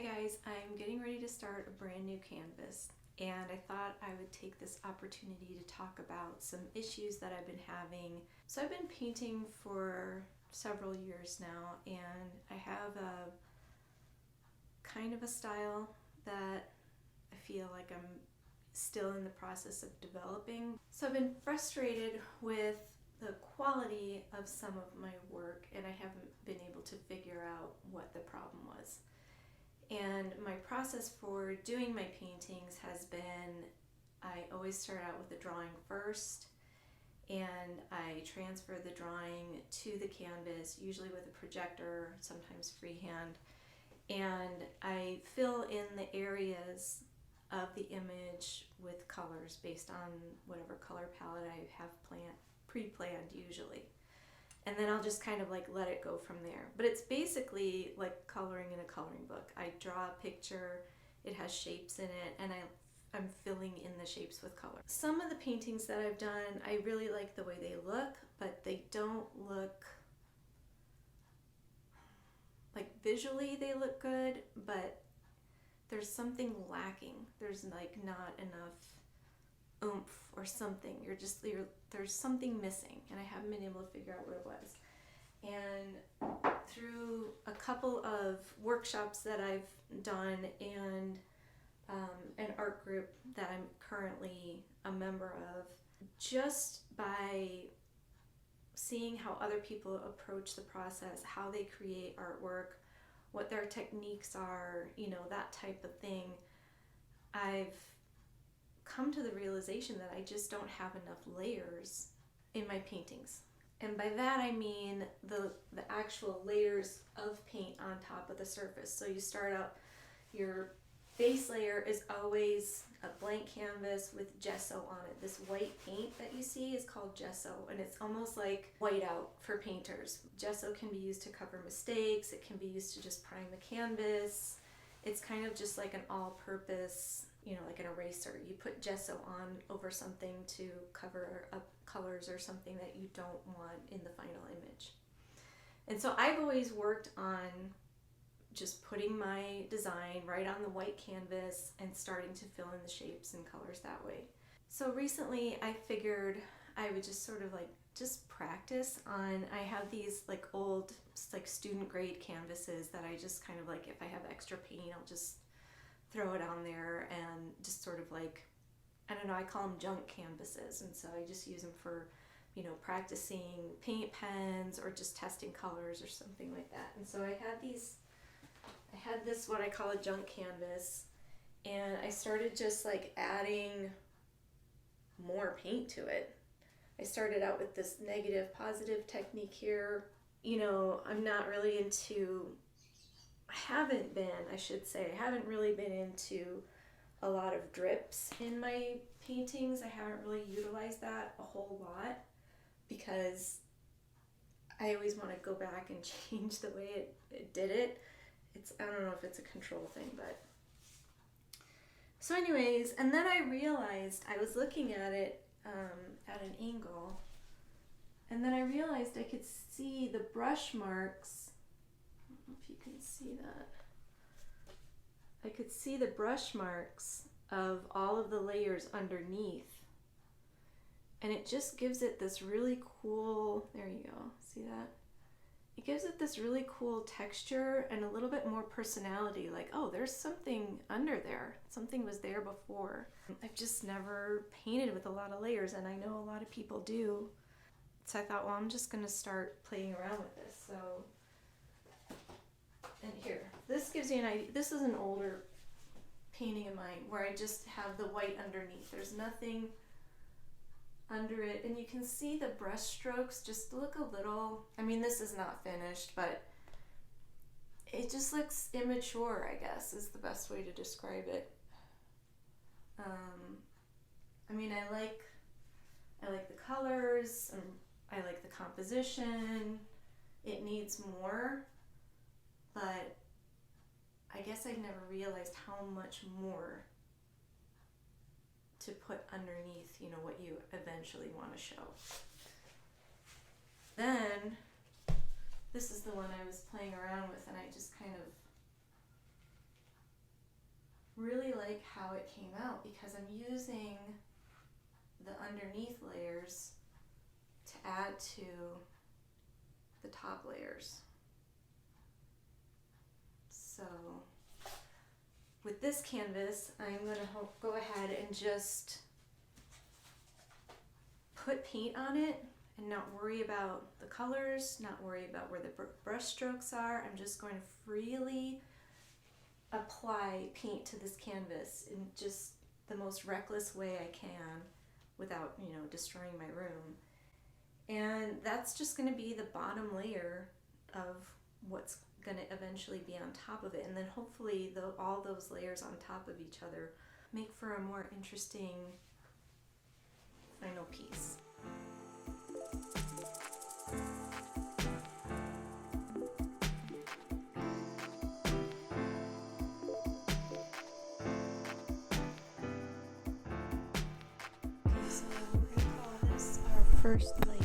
guys, I'm getting ready to start a brand new canvas, and I thought I would take this opportunity to talk about some issues that I've been having. So I've been painting for several years now, and I have a kind of a style that I feel like I'm still in the process of developing. So I've been frustrated with the quality of some of my work, and I haven't been able to figure out what the problem was. And my process for doing my paintings has been, I always start out with a drawing first, and I transfer the drawing to the canvas, usually with a projector, sometimes freehand, and I fill in the areas of the image with colors based on whatever color palette I have pre-planned usually. And then I'll just kind of like let it go from there. But it's basically like coloring in a coloring book. I draw a picture, it has shapes in it, and I'm filling in the shapes with color. Some of the paintings that I've done, I really like the way they look, but they don't look, like visually they look good, but there's something lacking. There's like not enough oomph or something. There's something missing, and I haven't been able to figure out what it was. And through a couple of workshops that I've done and an art group that I'm currently a member of, just by seeing how other people approach the process, how they create artwork, what their techniques are, that type of thing, I've come to the realization that I just don't have enough layers in my paintings. And by that I mean the actual layers of paint on top of the surface. So you start out, your base layer is always a blank canvas with gesso on it. This white paint that you see is called gesso, and it's almost like whiteout for painters. Gesso can be used to cover mistakes, it can be used to just prime the canvas. It's kind of just like an all-purpose, like an eraser. You put gesso on over something to cover up colors or something that you don't want in the final image. And so I've always worked on just putting my design right on the white canvas and starting to fill in the shapes and colors that way. So recently I figured I would just sort of like just practice on, I have these like old like student grade canvases that I just kind of like, if I have extra paint, I'll just throw it on there and just sort of like, I don't know, I call them junk canvases. And so I just use them for, practicing paint pens or just testing colors or something like that. And so I had this, what I call a junk canvas, and I started just like adding more paint to it. I started out with this negative positive technique here. I'm not really into, I haven't really been into a lot of drips in my paintings. I haven't really utilized that a whole lot because I always want to go back and change the way it did it. I don't know if it's a control thing, but. So anyways, and then I realized I was looking at it at an angle, and then I realized I could see the brush marks. I don't know if you can see that. I could see the brush marks of all of the layers underneath, and it just gives it this really cool, there you go, see that? It gives it this really cool texture and a little bit more personality, like, oh, there's something under there. Something was there before. I've just never painted with a lot of layers, and I know a lot of people do. So I thought, well, I'm just gonna start playing around with this. So, and here, this gives you an idea. This is an older painting of mine where I just have the white underneath. There's nothing under it, and you can see the brush strokes just look a little, this is not finished, but it just looks immature, I guess is the best way to describe it. I like the colors, and I like the composition. It needs more, but I guess I've never realized how much more to put underneath, what you eventually want to show. Then, this is the one I was playing around with, and I just kind of like how it came out because I'm using the underneath layers to add to the top layers. So with this canvas, I'm going to go ahead and just put paint on it and not worry about the colors, not worry about where the brush strokes are. I'm just going to freely apply paint to this canvas in just the most reckless way I can without, you know, destroying my room. And that's just going to be the bottom layer of what's going to eventually be on top of it. And then hopefully all those layers on top of each other make for a more interesting final piece. Okay, so we're going to call this our first layer.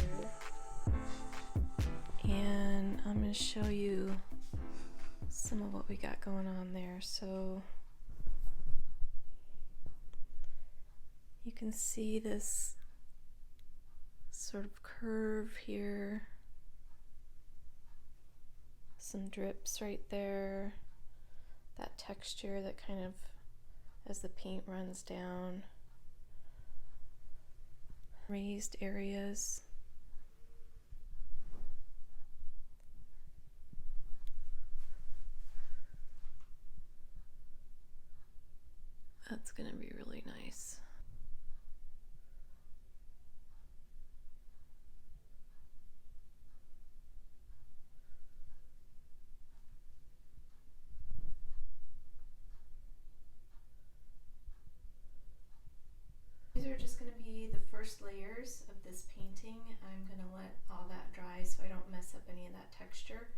And I'm going to show you some of what we got going on there. So you can see this sort of curve here, some drips right there, that texture that kind of, as the paint runs down, raised areas. That's going to be really nice. These are just going to be the first layers of this painting. I'm going to let all that dry so I don't mess up any of that texture.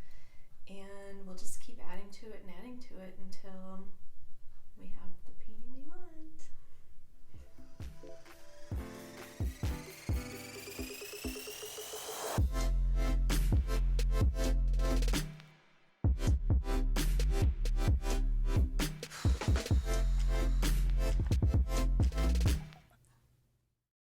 And we'll just keep adding to it and adding to it until we have the painting we want.